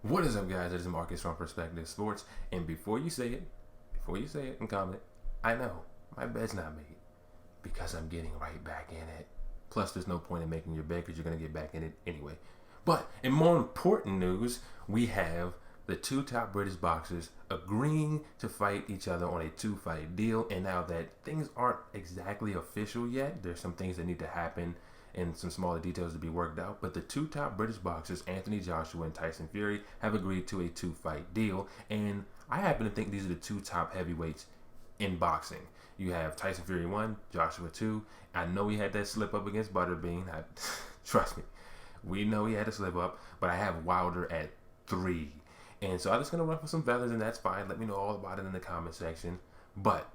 What is up, guys? It is Marcus from Perspective Sports. And before you say it and comment, I know my bed's not made because I'm getting right back in it. Plus, there's no point in making your bed because you're going to get back in it anyway. But in more important news, we have the two top British boxers agreeing to fight each other on a two-fight deal. And now that things aren't exactly official yet, there's some things that need to happen and some smaller details to be worked out. But the two top British boxers, Anthony Joshua and Tyson Fury, have agreed to a two-fight deal. And I happen to think these are the two top heavyweights in boxing. You have Tyson Fury 1, Joshua 2. I know he had that slip up against Butterbean. Trust me, we know he had a slip up, but I have Wilder at 3. And so I'm just going to ruffle some feathers, and that's fine. Let me know all about it in the comment section. But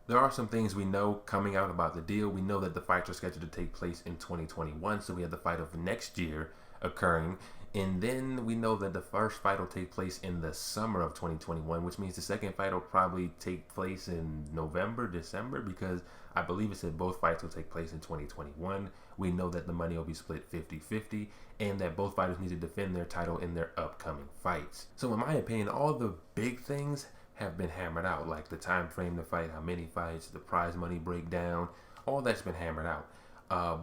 there are some things we know coming out about the deal. We know that the fights are scheduled to take place in 2021, so we have the fight of next year occurring. And then we know that the first fight will take place in the summer of 2021, which means the second fight will probably take place in November, December, because I believe it said both fights will take place in 2021. We know that the money will be split 50-50, and that both fighters need to defend their title in their upcoming fights. So in my opinion, all the big things have been hammered out, like the time frame to fight, how many fights, the prize money breakdown, all that's been hammered out.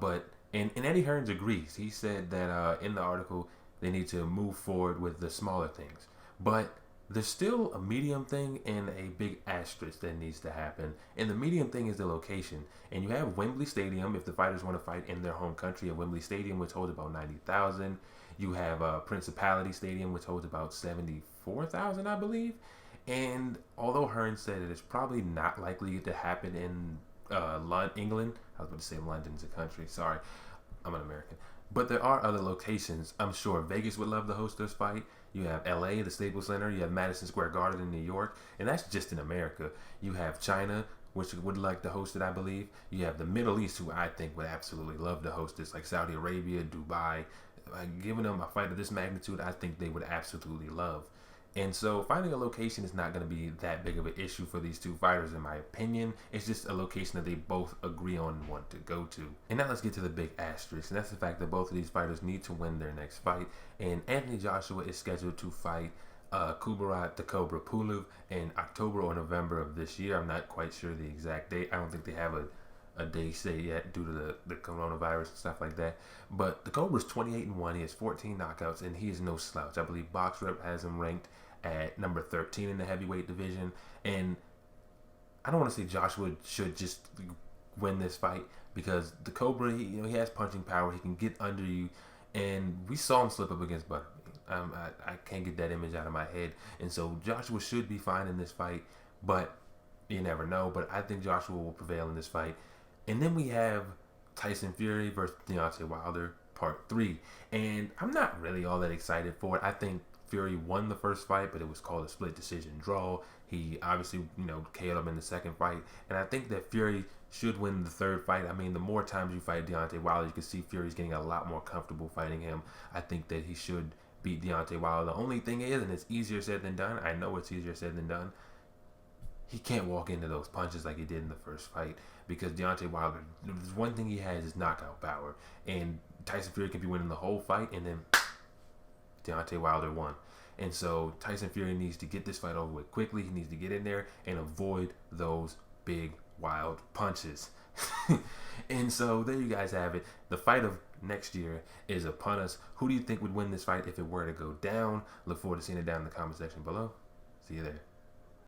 But Eddie Hearns agrees. He said that in the article they need to move forward with the smaller things, but there's still a medium thing and a big asterisk that needs to happen. And the medium thing is the location. And you have Wembley Stadium if the fighters want to fight in their home country at Wembley Stadium, which holds about 90,000. You have Principality Stadium, which holds about 74,000, I believe. And although Hearns said it is probably not likely to happen in England, I was about to say London's a country. Sorry, I'm an American. But there are other locations. I'm sure Vegas would love to host this fight. You have LA, the Staples Center. You have Madison Square Garden in New York. And that's just in America. You have China, which would like to host it, I believe. You have the Middle East, who I think would absolutely love to host this, like Saudi Arabia, Dubai. Giving them a fight of this magnitude, I think they would absolutely love. And so finding a location is not going to be that big of an issue for these two fighters, in my opinion. It's just a location that they both agree on and want to go to. And now let's get to the big asterisk, and that's the fact that both of these fighters need to win their next fight. And Anthony Joshua is scheduled to fight Kubrat the Cobra Pulev in October or November of this year. I'm not quite sure the exact date. I don't think they have a day set yet due to the coronavirus and stuff like that. But the Cobra's 28-1. He has 14 knockouts, and he is no slouch. I believe BoxRep has him ranked at number 13 in the heavyweight division. And I don't want to say Joshua should just win this fight, because the Cobra, he has punching power. He can get under you, and we saw him slip up against Butterbean. I can't get that image out of my head, and so Joshua should be fine in this fight, but you never know. But I think Joshua will prevail in this fight. And then we have Tyson Fury versus Deontay Wilder, part 3, and I'm not really all that excited for it. I think Fury won the first fight, but it was called a split decision draw. He obviously, KO'd him in the second fight. And I think that Fury should win the third fight. I mean, the more times you fight Deontay Wilder, you can see Fury's getting a lot more comfortable fighting him. I think that he should beat Deontay Wilder. The only thing is, and it's easier said than done, I know it's easier said than done, he can't walk into those punches like he did in the first fight, because Deontay Wilder, there's one thing he has is knockout power. And Tyson Fury can be winning the whole fight, and then Deontay Wilder won. And so Tyson Fury needs to get this fight over with quickly. He needs to get in there and avoid those big, wild punches. And so there you guys have it. The fight of next year is upon us. Who do you think would win this fight if it were to go down? Look forward to seeing it down in the comment section below. See you there.